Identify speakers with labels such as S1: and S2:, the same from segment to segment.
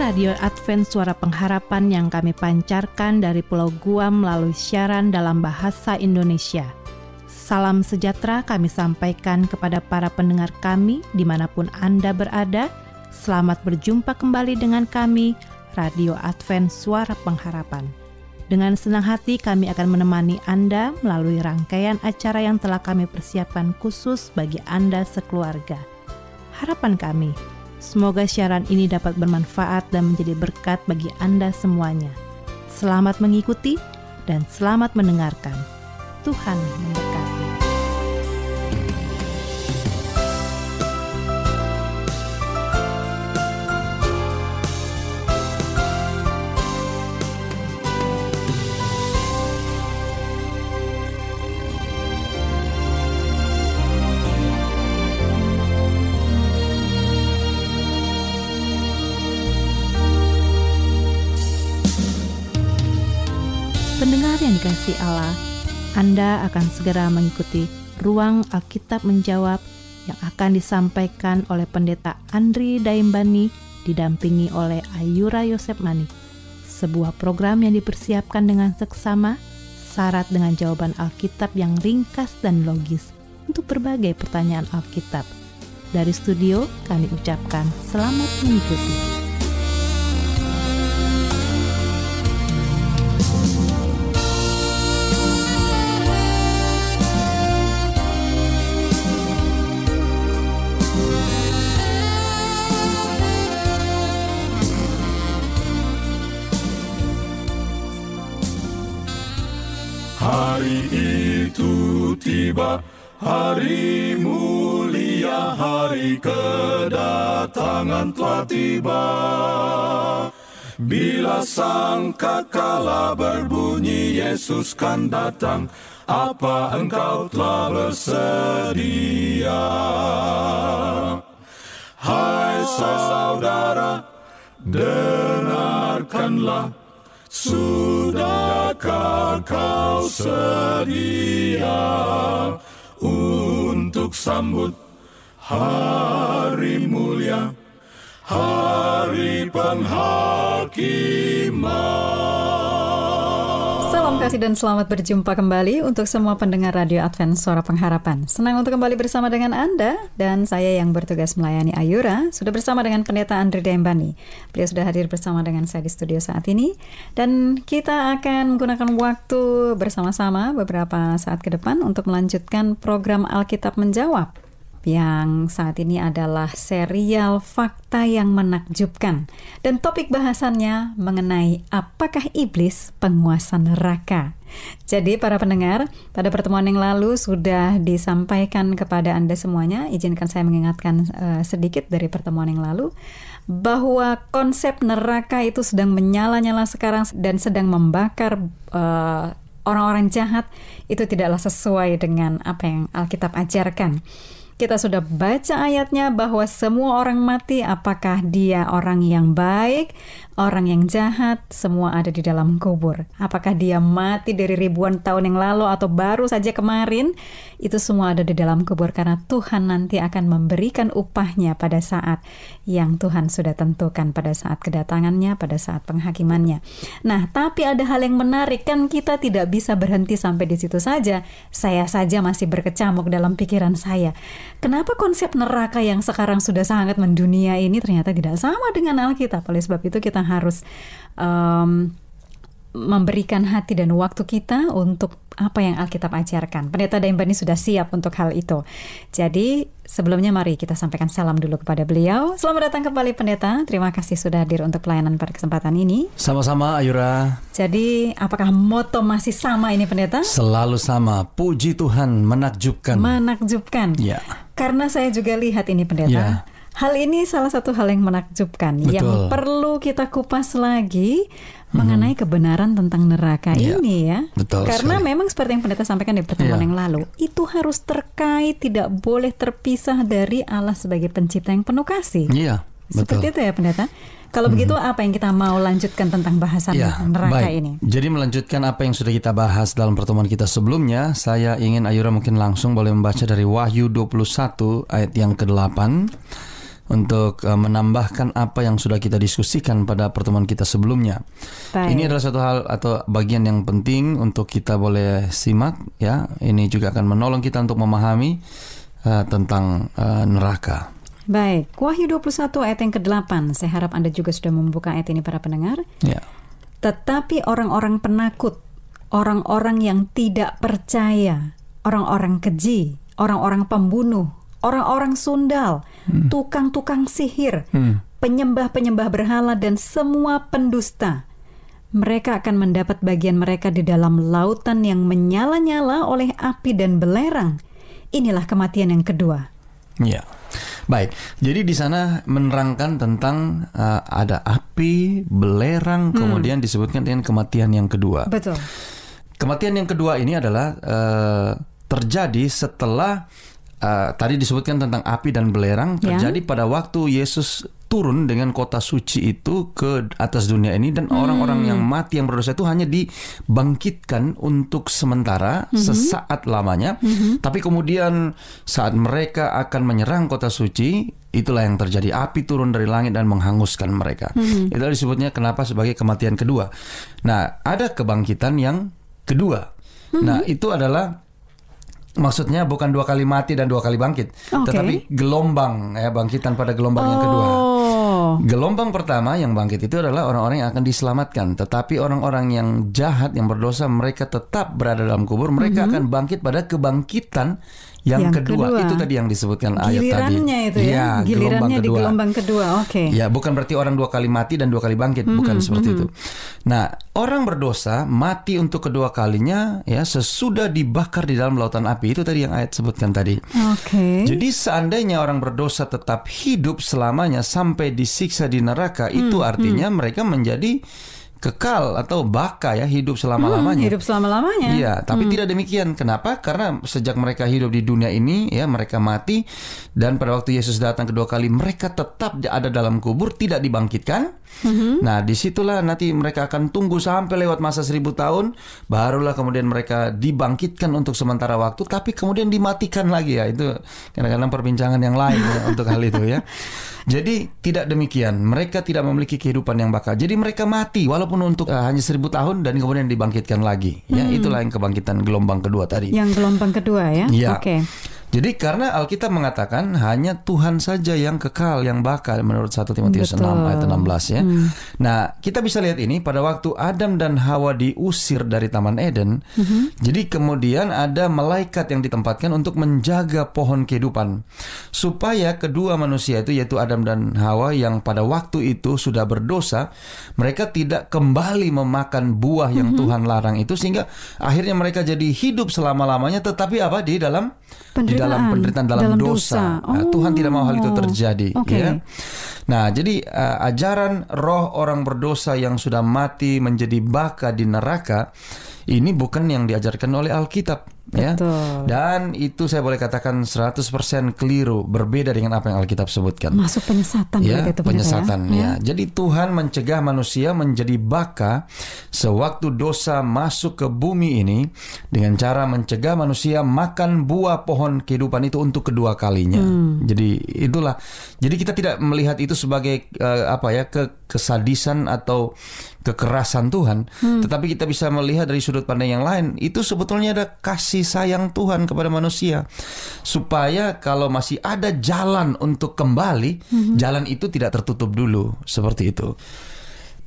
S1: Radio Advent Suara Pengharapan yang kami pancarkan dari Pulau Guam melalui siaran dalam bahasa Indonesia. Salam sejahtera kami sampaikan kepada para pendengar kami dimanapun Anda berada. Selamat berjumpa kembali dengan kami, Radio Advent Suara Pengharapan. Dengan senang hati kami akan menemani Anda melalui rangkaian acara yang telah kami persiapkan khusus bagi Anda sekeluarga. Harapan kami, semoga siaran ini dapat bermanfaat dan menjadi berkat bagi Anda semuanya. Selamat mengikuti dan selamat mendengarkan. Tuhan memberkati. Pendengar yang dikasihi Allah, Anda akan segera mengikuti Ruang Alkitab Menjawab yang akan disampaikan oleh Pendeta Andri Daimbani didampingi oleh Ayura Yosef Manik. Sebuah program yang dipersiapkan dengan seksama, syarat dengan jawaban Alkitab yang ringkas dan logis untuk berbagai pertanyaan Alkitab. Dari studio, kami ucapkan selamat mengikuti.
S2: Hari itu tiba, hari mulia, hari kedatangan telah tiba. Bila sangkakala berbunyi Yesus kan datang, apa engkau telah bersedia? Hai saudara, dengarkanlah, sudahkah kau sedia untuk sambut hari mulia, hari penghakiman?
S3: Salam kasih dan selamat berjumpa kembali untuk semua pendengar Radio Advent Suara Pengharapan. Senang untuk kembali bersama dengan Anda, dan saya yang bertugas melayani Ayura sudah bersama dengan Pendeta Andri Daimbani. Beliau sudah hadir bersama dengan saya di studio saat ini, dan kita akan menggunakan waktu bersama-sama beberapa saat ke depan untuk melanjutkan program Alkitab Menjawab yang saat ini adalah serial Fakta yang Menakjubkan, dan topik bahasannya mengenai apakah iblis penguasa neraka. Jadi para pendengar, pada pertemuan yang lalu sudah disampaikan kepada Anda semuanya, izinkan saya mengingatkan sedikit dari pertemuan yang lalu, bahwa konsep neraka itu sedang menyala-nyala sekarang dan sedang membakar orang-orang jahat. Itu tidaklah sesuai dengan apa yang Alkitab ajarkan. Kita sudah baca ayatnya bahwa semua orang mati, apakah dia orang yang baik, orang yang jahat, semua ada di dalam kubur. Apakah dia mati dari ribuan tahun yang lalu atau baru saja kemarin, itu semua ada di dalam kubur, karena Tuhan nanti akan memberikan upahnya pada saat yang Tuhan sudah tentukan, pada saat kedatangannya, pada saat penghakimannya. Nah, tapi ada hal yang menarik, kan kita tidak bisa berhenti sampai di situ saja. Saya saja masih berkecamuk dalam pikiran saya. Kenapa konsep neraka yang sekarang sudah sangat mendunia ini ternyata tidak sama dengan Alkitab? Oleh sebab itu kita harus memberikan hati dan waktu kita untuk apa yang Alkitab ajarkan. Pendeta Daimbani sudah siap untuk hal itu. Jadi sebelumnya mari kita sampaikan salam dulu kepada beliau. Selamat datang kembali Pendeta. Terima kasih sudah hadir untuk pelayanan pada kesempatan ini.
S4: Sama-sama Ayura.
S3: Jadi apakah moto masih sama ini Pendeta?
S4: Selalu sama. Puji Tuhan, menakjubkan.
S3: Menakjubkan.
S4: Ya.
S3: Karena saya juga lihat ini Pendeta.
S4: Ya.
S3: Hal ini salah satu hal yang menakjubkan.
S4: Betul.
S3: Yang perlu kita kupas lagi mengenai kebenaran tentang neraka ini ya.
S4: Betul
S3: Karena
S4: sekali.
S3: memang seperti yang pendeta sampaikan di pertemuan yang lalu, itu harus terkait, tidak boleh terpisah dari Allah sebagai pencipta yang penuh kasih.
S4: Iya, betul.
S3: Seperti itu ya pendeta. Kalau begitu apa yang kita mau lanjutkan tentang bahasan neraka
S4: baik.
S3: ini?
S4: Jadi melanjutkan apa yang sudah kita bahas dalam pertemuan kita sebelumnya, saya ingin Ayura mungkin langsung boleh membaca dari Wahyu 21 ayat yang ke-8. untuk menambahkan apa yang sudah kita diskusikan pada pertemuan kita sebelumnya.
S3: Baik.
S4: Ini adalah satu hal atau bagian yang penting untuk kita boleh simak ya. Ini juga akan menolong kita untuk memahami tentang neraka.
S3: Baik, Wahyu 21 ayat yang ke-8. Saya harap Anda juga sudah membuka ayat ini para pendengar.
S4: Ya.
S3: Tetapi orang-orang penakut, orang-orang yang tidak percaya, orang-orang keji, orang-orang pembunuh, orang-orang sundal, tukang-tukang sihir, penyembah-penyembah berhala dan semua pendusta, mereka akan mendapat bagian mereka di dalam lautan yang menyala-nyala oleh api dan belerang. Inilah kematian yang kedua.
S4: Ya. Baik, jadi di sana menerangkan tentang ada api, belerang, kemudian disebutkan dengan kematian yang kedua.
S3: Betul.
S4: Kematian yang kedua ini adalah terjadi setelah tadi disebutkan tentang api dan belerang, terjadi pada waktu Yesus turun dengan kota suci itu ke atas dunia ini, dan orang-orang yang mati yang berdosa itu hanya dibangkitkan untuk sementara, sesaat lamanya. Tapi kemudian saat mereka akan menyerang kota suci, itulah yang terjadi, api turun dari langit dan menghanguskan mereka. Itulah disebutnya kenapa sebagai kematian kedua. Nah, ada kebangkitan yang kedua. Nah, itu adalah maksudnya bukan 2 kali mati dan 2 kali bangkit, tetapi gelombang ya, bangkitan pada gelombang yang kedua. Gelombang pertama yang bangkit itu adalah orang-orang yang akan diselamatkan, tetapi orang-orang yang jahat, yang berdosa, mereka tetap berada dalam kubur. Mereka akan bangkit pada kebangkitan yang kedua. Itu tadi yang disebutkan ayat tadi.
S3: Gilirannya itu ya, gilirannya di gelombang kedua.
S4: Ya, bukan berarti orang 2 kali mati dan 2 kali bangkit, bukan seperti itu. Nah, orang berdosa mati untuk kedua kalinya ya sesudah dibakar di dalam lautan api. Itu tadi yang ayat sebutkan tadi. Jadi seandainya orang berdosa tetap hidup selamanya sampai disiksa di neraka, itu artinya mereka menjadi kekal atau baka ya, hidup selama-lamanya.
S3: Hidup selama-lamanya.
S4: Iya, tapi tidak demikian. Kenapa? Karena sejak mereka hidup di dunia ini ya, mereka mati, dan pada waktu Yesus datang kedua kali mereka tetap ada dalam kubur, tidak dibangkitkan. Nah, disitulah nanti mereka akan tunggu sampai lewat masa 1000 tahun, barulah kemudian mereka dibangkitkan untuk sementara waktu, tapi kemudian dimatikan lagi ya. Itu kadang-kadang perbincangan yang lain ya, untuk hal itu ya. Jadi tidak demikian, mereka tidak memiliki kehidupan yang bakal. Jadi mereka mati walaupun untuk hanya 1000 tahun dan kemudian dibangkitkan lagi. Ya, itulah yang kebangkitan gelombang kedua tadi.
S3: Yang gelombang kedua ya.
S4: Ya. Jadi karena Alkitab mengatakan hanya Tuhan saja yang kekal, yang bakal, menurut 1 Timotius 6 ayat 16 ya. Nah, kita bisa lihat ini pada waktu Adam dan Hawa diusir dari Taman Eden. Jadi kemudian ada malaikat yang ditempatkan untuk menjaga pohon kehidupan, supaya kedua manusia itu, yaitu Adam dan Hawa yang pada waktu itu sudah berdosa, mereka tidak kembali memakan buah yang Tuhan larang itu, sehingga akhirnya mereka jadi hidup selama-lamanya, tetapi apa? Di dalam penderitaan, dalam dosa. Nah, Tuhan tidak mau hal itu terjadi. Ya. Nah, jadi ajaran roh orang berdosa yang sudah mati menjadi baka di neraka, ini bukan yang diajarkan oleh Alkitab. Ya. Dan itu saya boleh katakan 100% keliru, berbeda dengan apa yang Alkitab sebutkan.
S3: Masuk penyesatan
S4: ya,
S3: itu
S4: penyesatan ya. Jadi Tuhan mencegah manusia menjadi baka sewaktu dosa masuk ke bumi ini dengan cara mencegah manusia makan buah pohon kehidupan itu untuk kedua kalinya. Jadi itulah. Jadi kita tidak melihat itu sebagai kesadisan atau kekerasan Tuhan, tetapi kita bisa melihat dari sudut pandang yang lain. Itu sebetulnya ada kasih sayang Tuhan kepada manusia, supaya kalau masih ada jalan untuk kembali, jalan itu tidak tertutup dulu, seperti itu.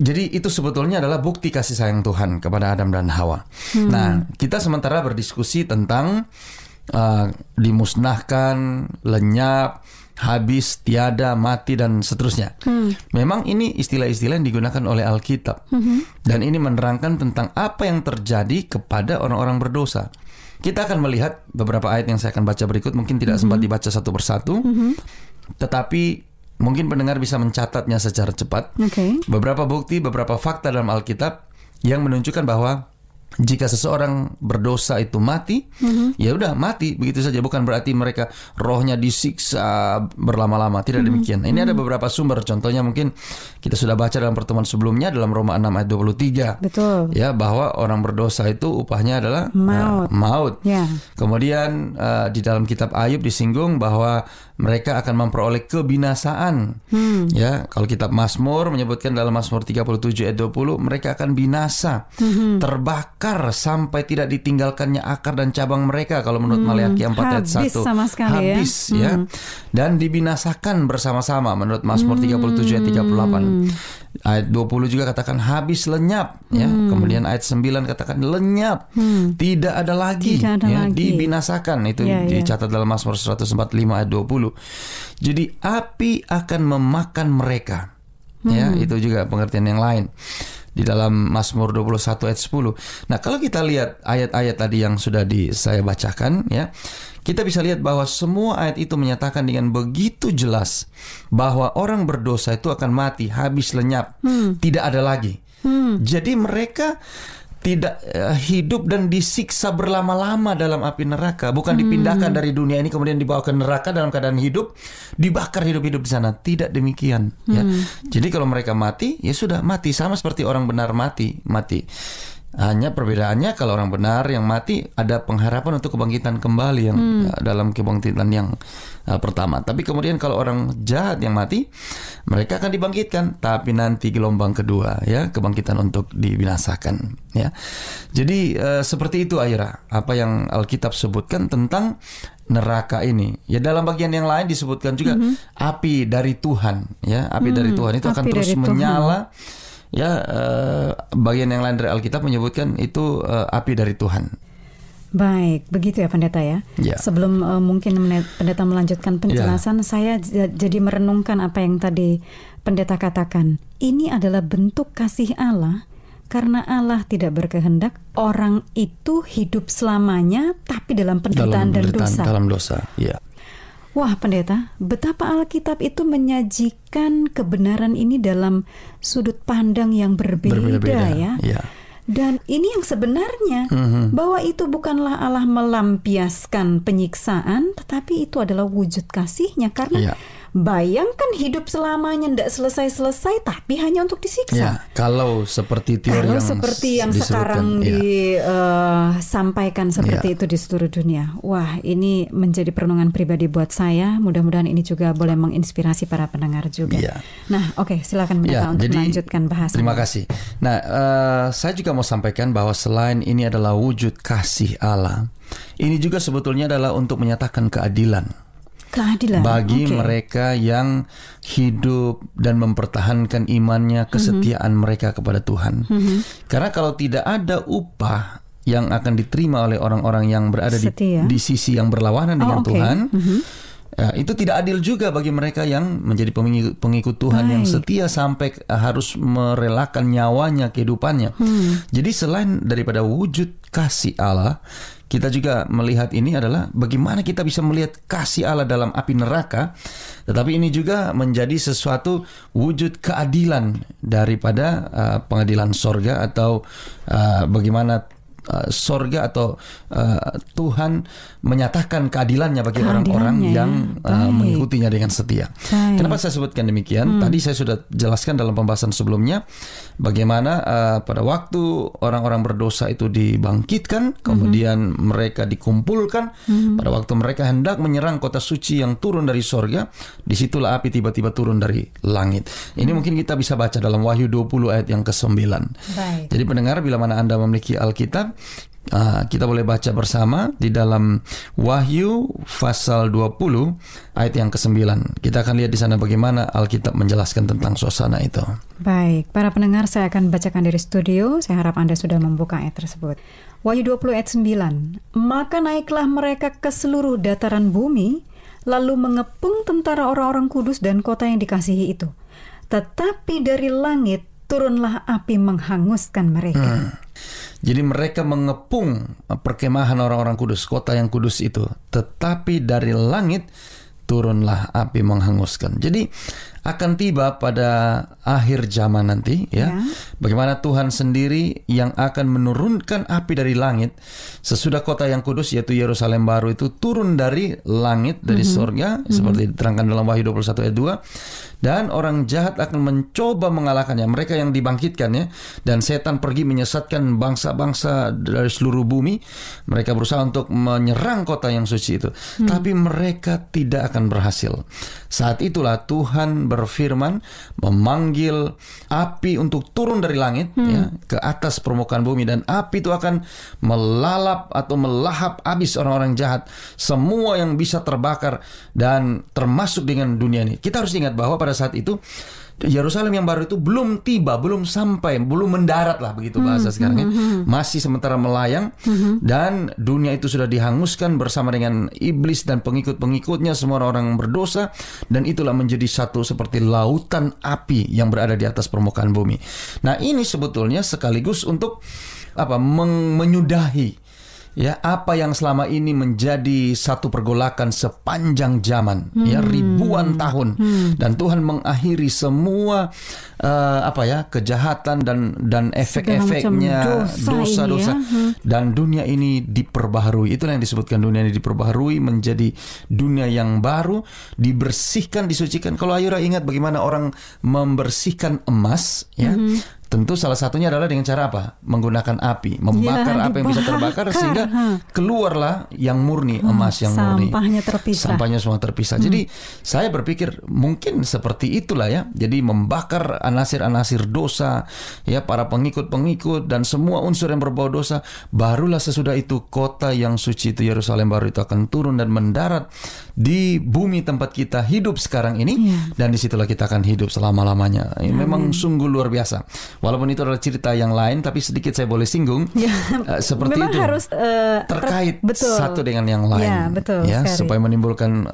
S4: Jadi itu sebetulnya adalah bukti kasih sayang Tuhan kepada Adam dan Hawa. Nah, kita sementara berdiskusi tentang dimusnahkan, lenyap, habis, tiada, mati, dan seterusnya. Memang ini istilah-istilah yang digunakan oleh Alkitab. Dan ini menerangkan tentang apa yang terjadi kepada orang-orang berdosa. Kita akan melihat beberapa ayat yang saya akan baca berikut. Mungkin tidak sempat dibaca satu persatu, tetapi mungkin pendengar bisa mencatatnya secara cepat. Beberapa bukti, beberapa fakta dalam Alkitab yang menunjukkan bahwa jika seseorang berdosa itu mati, ya udah mati begitu saja. Bukan berarti mereka rohnya disiksa berlama-lama. Tidak demikian. Ini ada beberapa sumber. Contohnya mungkin kita sudah baca dalam pertemuan sebelumnya dalam Roma 6 ayat 23.
S3: Betul.
S4: Ya, bahwa orang berdosa itu upahnya adalah maut.
S3: Ya.
S4: Kemudian di dalam kitab Ayub disinggung bahwa mereka akan memperoleh kebinasaan. Ya, kalau kitab Mazmur menyebutkan dalam Mazmur 37 ayat 20, mereka akan binasa, terbakar sampai tidak ditinggalkannya akar dan cabang mereka, kalau menurut Maleakhi 4 ayat 1.
S3: Habis sama sekali,
S4: habis ya. Dan dibinasakan bersama-sama menurut Mazmur 37 ayat 38. Ayat 20 juga katakan habis lenyap ya. Kemudian ayat 9 katakan lenyap. Tidak ada lagi, dibinasakan. Itu dicatat dalam Mazmur 145 ayat 20. Jadi api akan memakan mereka. Ya, itu juga pengertian yang lain di dalam Mazmur 21 ayat 10. Nah, kalau kita lihat ayat-ayat tadi yang sudah saya bacakan ya, kita bisa lihat bahwa semua ayat itu menyatakan dengan begitu jelas bahwa orang berdosa itu akan mati, habis lenyap, tidak ada lagi. Jadi mereka tidak hidup dan disiksa berlama-lama dalam api neraka. Bukan dipindahkan dari dunia ini kemudian dibawa ke neraka dalam keadaan hidup, dibakar hidup-hidup di sana. Tidak demikian. Ya. Jadi kalau mereka mati, ya sudah mati. Sama seperti orang benar mati. Hanya perbedaannya kalau orang benar yang mati ada pengharapan untuk kebangkitan kembali yang dalam kebangkitan yang pertama. Tapi kemudian kalau orang jahat yang mati, mereka akan dibangkitkan, tapi nanti gelombang kedua ya, kebangkitan untuk dibinasakan ya. Jadi seperti itu Aira, apa yang Alkitab sebutkan tentang neraka ini. Ya dalam bagian yang lain disebutkan juga api dari Tuhan ya, api dari Tuhan itu akan terus menyala. Ya, bagian yang lain dari Alkitab menyebutkan itu api dari Tuhan.
S3: Baik, begitu ya Pendeta ya. Sebelum mungkin Pendeta melanjutkan penjelasan, saya jadi merenungkan apa yang tadi Pendeta katakan. Ini adalah bentuk kasih Allah, karena Allah tidak berkehendak orang itu hidup selamanya, tapi dalam penderitaan dan dosa.
S4: Dalam dosa, ya.
S3: Wah Pendeta, betapa Alkitab itu menyajikan kebenaran ini dalam sudut pandang yang berbeda ya. Dan ini yang sebenarnya, bahwa itu bukanlah Allah melampiaskan penyiksaan, tetapi itu adalah wujud kasih-Nya. Karena bayangkan hidup selamanya tidak selesai-selesai, tapi hanya untuk disiksa.
S4: Ya, kalau seperti teori
S3: yang sekarang disampaikan seperti itu di seluruh dunia. Wah, ini menjadi perenungan pribadi buat saya. Mudah-mudahan ini juga boleh menginspirasi para pendengar juga. Nah, oke, silakan Pendeta untuk melanjutkan bahasan.
S4: Terima kasih. Nah, saya juga mau sampaikan bahwa selain ini adalah wujud kasih Allah, ini juga sebetulnya adalah untuk menyatakan keadilan bagi mereka yang hidup dan mempertahankan imannya, kesetiaan mereka kepada Tuhan. Karena kalau tidak ada upah yang akan diterima oleh orang-orang yang berada di sisi yang berlawanan dengan Tuhan, itu tidak adil juga bagi mereka yang menjadi pengikut Tuhan yang setia sampai harus merelakan nyawanya, kehidupannya. Jadi selain daripada wujud kasih Allah, kita juga melihat ini adalah bagaimana kita bisa melihat kasih Allah dalam api neraka, tetapi ini juga menjadi sesuatu wujud keadilan daripada pengadilan sorga, atau bagaimana sorga atau Tuhan menyatakan keadilannya bagi orang-orang yang mengikutinya dengan setia. Kenapa saya sebutkan demikian? Tadi saya sudah jelaskan dalam pembahasan sebelumnya bagaimana pada waktu orang-orang berdosa itu dibangkitkan, kemudian mereka dikumpulkan, pada waktu mereka hendak menyerang kota suci yang turun dari sorga, disitulah api tiba-tiba turun dari langit. Ini mungkin kita bisa baca dalam Wahyu 20 ayat yang ke-9. Jadi pendengar, bila mana Anda memiliki Alkitab, kita boleh baca bersama di dalam Wahyu pasal 20 ayat yang ke-9. Kita akan lihat di sana bagaimana Alkitab menjelaskan tentang suasana itu.
S3: Baik, para pendengar, saya akan bacakan dari studio. Saya harap Anda sudah membuka ayat tersebut. Wahyu 20 ayat 9. Maka naiklah mereka ke seluruh dataran bumi, lalu mengepung tentara orang-orang kudus dan kota yang dikasihi itu. Tetapi dari langit turunlah api menghanguskan mereka.
S4: Jadi mereka mengepung perkemahan orang-orang kudus, kota yang kudus itu. Tetapi dari langit turunlah api menghanguskan. Jadi akan tiba pada akhir zaman nanti ya. Bagaimana Tuhan sendiri yang akan menurunkan api dari langit sesudah kota yang kudus yaitu Yerusalem baru itu turun dari langit, dari surga, seperti diterangkan dalam Wahyu 21 ayat 2. Dan orang jahat akan mencoba mengalahkannya, mereka yang dibangkitkan ya. Dan setan pergi menyesatkan bangsa-bangsa dari seluruh bumi. Mereka berusaha untuk menyerang kota yang suci itu, tapi mereka tidak akan berhasil. Saat itulah Tuhan berfirman, memanggil api untuk turun dari langit ya, ke atas permukaan bumi, dan api itu akan melalap atau melahap habis orang-orang jahat, semua yang bisa terbakar, dan termasuk dengan dunia ini. Kita harus ingat bahwa pada saat itu Yerusalem yang baru itu belum tiba, belum sampai, belum mendarat lah begitu bahasa sekarang ya. Masih sementara melayang, dan dunia itu sudah dihanguskan bersama dengan iblis dan pengikut-pengikutnya, semua orang berdosa, dan itulah menjadi satu seperti lautan api yang berada di atas permukaan bumi. Nah, ini sebetulnya sekaligus untuk menyudahi ya apa yang selama ini menjadi satu pergolakan sepanjang zaman ya, ribuan tahun, dan Tuhan mengakhiri semua kejahatan dan efek-efeknya, dosa-dosa dan dunia ini diperbaharui. Itulah yang disebutkan dunia ini diperbaharui menjadi dunia yang baru, dibersihkan, disucikan. Kalau Ayura ingat bagaimana orang membersihkan emas ya, tentu salah satunya adalah dengan cara apa? Menggunakan api, membakar apa yang bisa terbakar sehingga keluarlah yang murni, emas yang murni.
S3: Sampahnya terpisah.
S4: Sampahnya semua terpisah. Jadi saya berpikir mungkin seperti itulah ya. Jadi membakar anasir-anasir dosa ya, para pengikut-pengikut dan semua unsur yang berbau dosa. Barulah sesudah itu kota yang suci itu Yerusalem baru itu akan turun dan mendarat di bumi tempat kita hidup sekarang ini, dan disitulah kita akan hidup selama-lamanya. Memang sungguh luar biasa. Walaupun itu adalah cerita yang lain, tapi sedikit saya boleh singgung seperti memang itu harus terkait satu dengan yang lain ya, supaya menimbulkan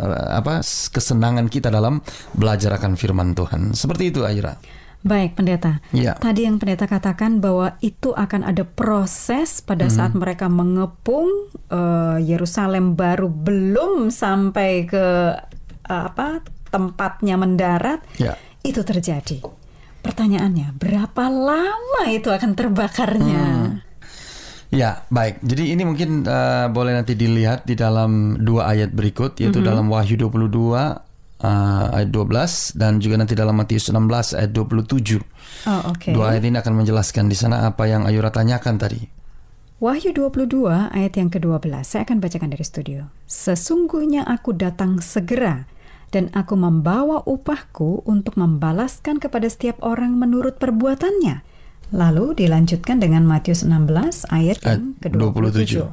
S4: kesenangan kita dalam belajar akan firman Tuhan. Seperti itu, Ayura.
S3: Baik, Pendeta. Tadi yang Pendeta katakan bahwa itu akan ada proses pada saat mereka mengepung Yerusalem baru, belum sampai ke tempatnya mendarat. Itu terjadi. Pertanyaannya, berapa lama itu akan terbakarnya?
S4: Ya, baik. Jadi ini mungkin boleh nanti dilihat di dalam 2 ayat berikut, yaitu dalam Wahyu 22 ayat 12 dan juga nanti dalam Matius 16 ayat 27. Dua ayat ini akan menjelaskan di sana apa yang Ayura tanyakan tadi.
S3: Wahyu 22 ayat yang ke-12. Saya akan bacakan dari studio. Sesungguhnya aku datang segera, dan aku membawa upahku untuk membalaskan kepada setiap orang menurut perbuatannya. Lalu dilanjutkan dengan Matius 16 ayat yang ke-27.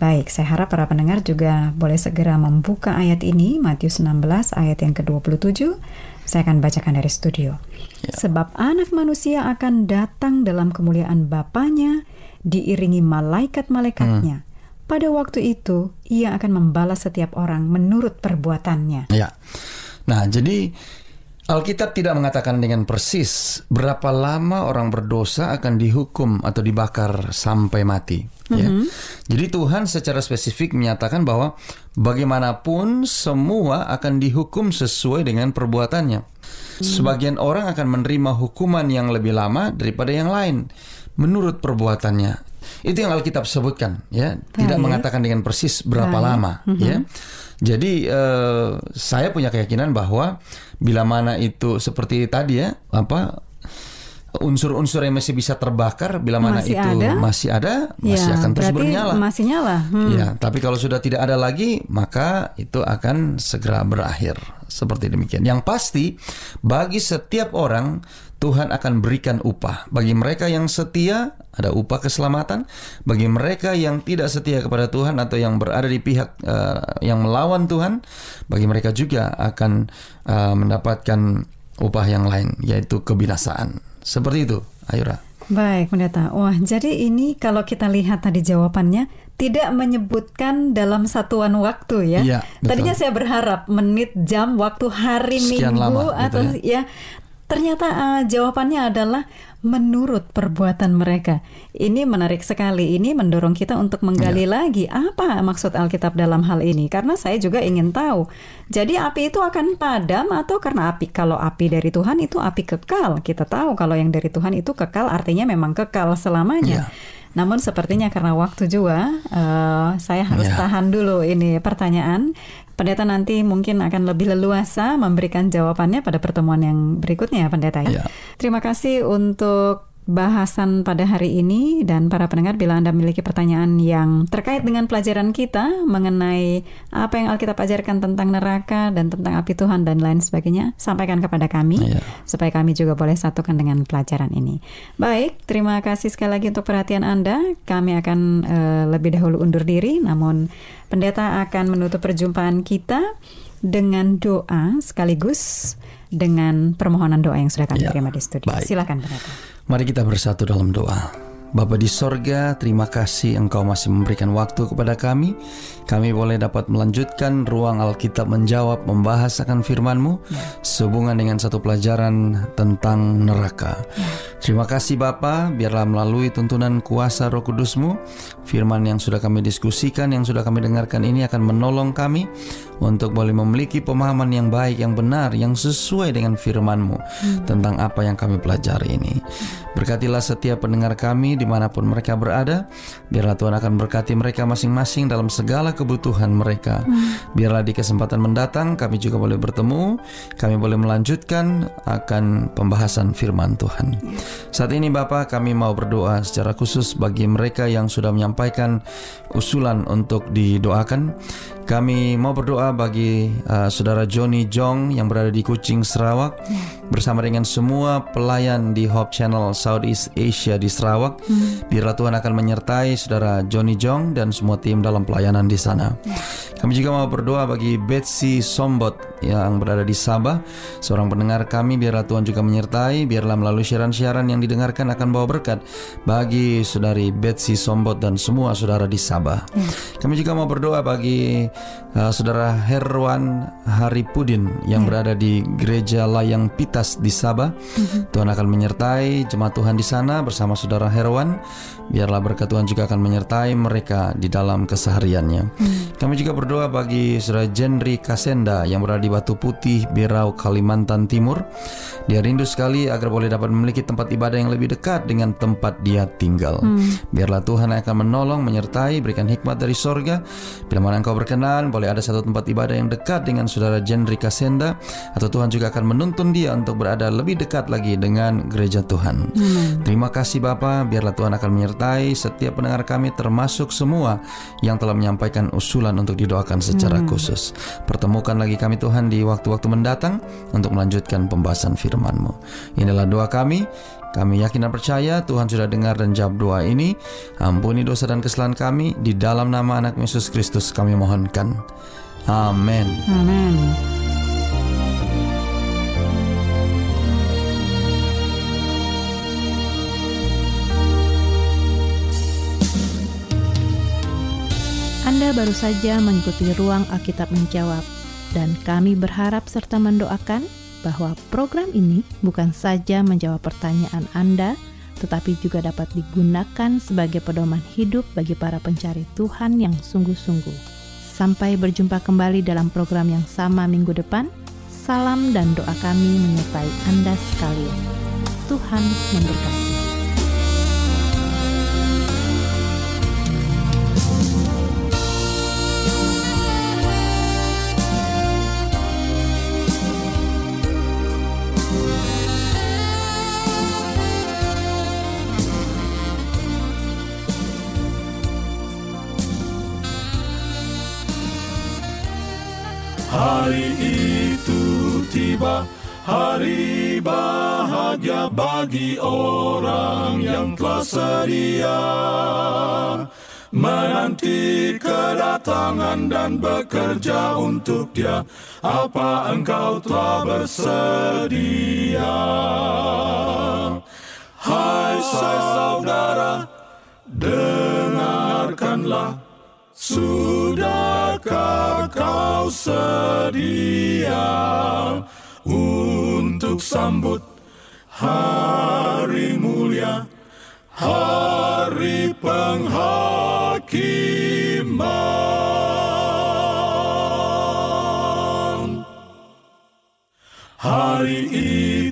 S3: Baik, saya harap para pendengar juga boleh segera membuka ayat ini, Matius 16 ayat yang ke-27. Saya akan bacakan dari studio. Sebab anak manusia akan datang dalam kemuliaan Bapanya, diiringi malaikat-malaikatnya. Pada waktu itu, ia akan membalas setiap orang menurut perbuatannya.
S4: Ya. Nah, jadi Alkitab tidak mengatakan dengan persis berapa lama orang berdosa akan dihukum atau dibakar sampai mati. Ya. Jadi Tuhan secara spesifik menyatakan bahwa bagaimanapun semua akan dihukum sesuai dengan perbuatannya. Sebagian orang akan menerima hukuman yang lebih lama daripada yang lain menurut perbuatannya. Itu yang Alkitab sebutkan, ya. Tidak mengatakan dengan persis berapa lama, ya. Jadi saya punya keyakinan bahwa bila mana itu seperti tadi ya, unsur-unsur yang masih bisa terbakar, bila mana masih ada, masih akan terus bernyala.
S3: Masih nyala.
S4: Ya, tapi kalau sudah tidak ada lagi, maka itu akan segera berakhir. Seperti demikian. Yang pasti, bagi setiap orang Tuhan akan berikan upah. Bagi mereka yang setia, ada upah keselamatan. Bagi mereka yang tidak setia kepada Tuhan atau yang berada di pihak yang melawan Tuhan, bagi mereka juga akan mendapatkan upah yang lain, yaitu kebinasaan. Seperti itu, Ayura.
S3: Baik, Pendeta. Wah, jadi ini kalau kita lihat tadi jawabannya tidak menyebutkan dalam satuan waktu ya. Tadinya saya berharap menit, jam, waktu, hari,
S4: sekian
S3: minggu
S4: lama,
S3: atau
S4: gitu ya.
S3: Ternyata jawabannya adalah menurut perbuatan mereka. Ini menarik sekali. Ini mendorong kita untuk menggali lagi apa maksud Alkitab dalam hal ini. Karena saya juga ingin tahu. Jadi api itu akan padam atau karena kalau api dari Tuhan itu api kekal. Kita tahu kalau yang dari Tuhan itu kekal, artinya memang kekal selamanya. Namun sepertinya karena waktu juga, saya harus tahan dulu ini pertanyaan. Pendeta nanti mungkin akan lebih leluasa memberikan jawabannya pada pertemuan yang berikutnya, Pendeta. Terima kasih untuk bahasan pada hari ini, dan para pendengar, bila Anda memiliki pertanyaan yang terkait dengan pelajaran kita mengenai apa yang Alkitab ajarkan tentang neraka dan tentang api Tuhan dan lain sebagainya, sampaikan kepada kami supaya kami juga boleh satukan dengan pelajaran ini. Baik, terima kasih sekali lagi untuk perhatian Anda. Kami akan lebih dahulu undur diri, namun Pendeta akan menutup perjumpaan kita dengan doa sekaligus dengan permohonan doa yang sudah kami terima di studio. Silakan, Pendeta.
S4: Mari kita bersatu dalam doa. Bapa di sorga, terima kasih Engkau masih memberikan waktu kepada kami. Kami boleh dapat melanjutkan ruang Alkitab menjawab, membahas akan firman-Mu sehubungan dengan satu pelajaran tentang neraka. Terima kasih Bapa, biarlah melalui tuntunan kuasa Roh Kudus-Mu, firman yang sudah kami diskusikan, yang sudah kami dengarkan ini akan menolong kami untuk boleh memiliki pemahaman yang baik, yang benar, yang sesuai dengan firman-Mu tentang apa yang kami pelajari ini. Berkatilah setiap pendengar kami dimanapun mereka berada. Biarlah Tuhan akan berkati mereka masing-masing dalam segala kebutuhan mereka. Biarlah di kesempatan mendatang kami juga boleh bertemu, kami boleh melanjutkan akan pembahasan firman Tuhan. Saat ini Bapa, kami mau berdoa secara khusus bagi mereka yang sudah menyampaikan usulan untuk didoakan. Kami mau berdoa bagi saudara Johnny Jong yang berada di Kuching, Sarawak, bersama dengan semua pelayan di Hope Channel Southeast Asia di Sarawak. Biarlah Tuhan akan menyertai saudara Johnny Jong dan semua tim dalam pelayanan di sana. Kami juga mau berdoa bagi Betsy Sombot yang berada di Sabah, seorang pendengar kami. Biarlah Tuhan juga menyertai. Biarlah melalui siaran-siaran yang didengarkan akan bawa berkat bagi saudari Betsy Sombot dan semua saudara di Sabah. Kami juga mau berdoa bagi saudara Herwan Haripudin yang berada di Gereja Layang Pitas di Sabah. Tuhan akan menyertai jemaat Tuhan di sana bersama saudara Herwan. Biarlah berkat Tuhan juga akan menyertai mereka di dalam kesehariannya. Kami juga berdoa bagi saudara Jenry Kasenda yang berada di Batu Putih, Berau, Kalimantan Timur. Dia rindu sekali agar boleh dapat memiliki tempat ibadah yang lebih dekat dengan tempat dia tinggal. Biarlah Tuhan akan menolong, menyertai, berikan hikmat dari sorga. Bila mana Engkau berkenan, boleh ada satu tempat ibadah yang dekat dengan saudara Jenry Kasenda, atau Tuhan juga akan menuntun dia untuk berada lebih dekat lagi dengan gereja Tuhan. Terima kasih Bapa, biarlah Tuhan akan menyertai setiap pendengar kami, termasuk semua yang telah menyampaikan usulan untuk didoakan secara khusus. Pertemukan lagi kami Tuhan di waktu-waktu mendatang untuk melanjutkan pembahasan firman-Mu. Inilah doa kami. Kami yakin dan percaya Tuhan sudah dengar dan jawab doa ini. Ampuni dosa dan kesalahan kami. Di dalam nama anak Yesus Kristus kami mohonkan. Amin.
S3: Amin.
S1: Anda baru saja mengikuti Ruang Alkitab Menjawab, dan kami berharap serta mendoakan bahwa program ini bukan saja menjawab pertanyaan Anda, tetapi juga dapat digunakan sebagai pedoman hidup bagi para pencari Tuhan yang sungguh-sungguh. Sampai berjumpa kembali dalam program yang sama minggu depan. Salam dan doa kami menyertai Anda sekalian. Tuhan memberkati.
S2: Hari itu tiba, hari bahagia bagi orang yang telah sedia menanti kedatangan dan bekerja untuk Dia. Apa engkau telah bersedia? Hai saudara, dengarkanlah. Sudahkah kau sedia untuk sambut hari mulia, hari penghakiman. Hari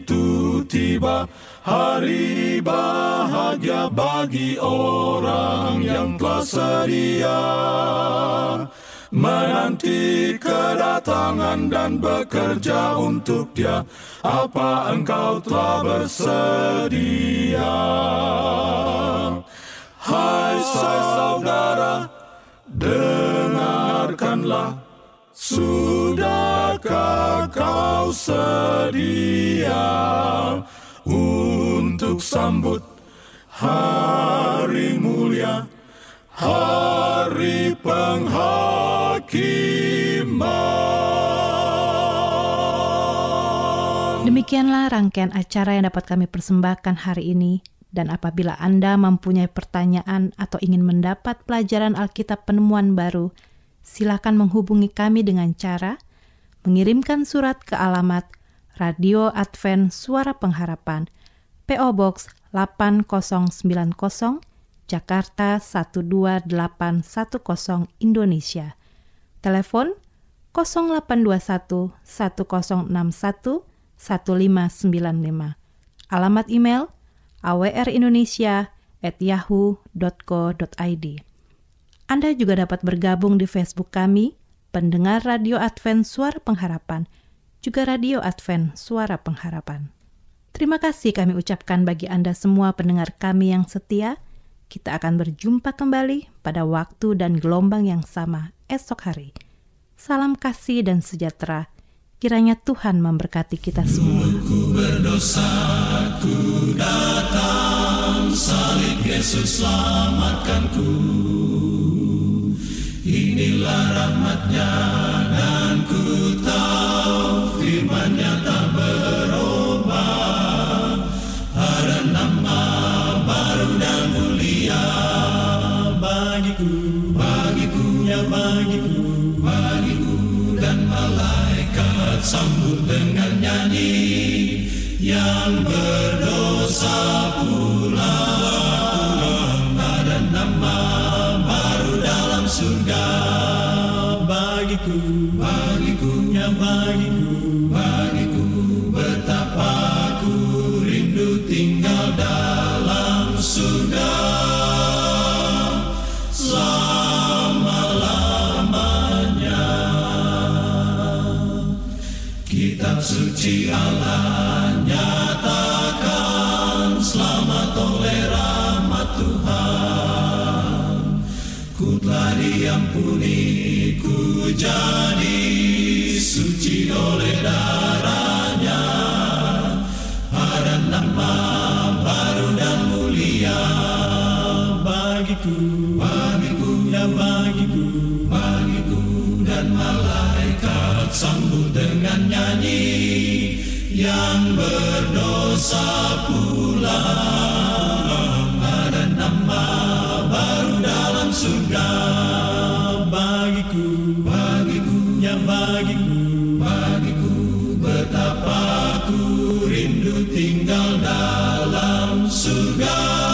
S2: itu tiba, hari bahagia bagi orang yang telah sedia menanti kedatangan dan bekerja untuk Dia. Apa engkau telah bersedia? Hai saudara, dengarkanlah. Sudahkah kau sedia untuk sambut hari mulia, hari penghakiman?
S1: Demikianlah rangkaian acara yang dapat kami persembahkan hari ini. Dan apabila Anda mempunyai pertanyaan atau ingin mendapat pelajaran Alkitab penemuan baru, silakan menghubungi kami dengan cara mengirimkan surat ke alamat Radio Advent Suara Pengharapan, P.O. Box 8090, Jakarta 12810, Indonesia. Telepon 0821 1061 1595. Alamat email awrindonesia@yahoo.co.id. Anda juga dapat bergabung di Facebook kami, Pendengar Radio Advent Suara Pengharapan, juga Radio Advent Suara Pengharapan. Terima kasih kami ucapkan bagi Anda semua pendengar kami yang setia. Kita akan berjumpa kembali pada waktu dan gelombang yang sama esok hari. Salam kasih dan sejahtera. Kiranya Tuhan memberkati kita semua.
S2: Ku berdosa, ku datang, salib Yesus selamatkanku. Inilah rahmat-Nya dan ku tahu firman-Nya tak berubah. Ada nama baru dan mulia bagiku, ya bagiku, dan malaikat sambut dengan nyanyi. Yang berdosa pulang, ada nama baru dalam surga bagiku, ya bagiku, betapa ku rindu tinggal dalam surga selama-lamanya. Kitab suci Allah nyatakan selamat oleh rahmat Tuhan. Ku telah diampuni, ku jadi suci oleh darah-Nya. Ada nama baru dan mulia bagiku, ya bagiku, dan malaikat sambut dengan nyanyi. Yang berdosa pulang, ada nama baru dalam surga bagiku, ya bagiku, betapa ku rindu tinggal dalam surga.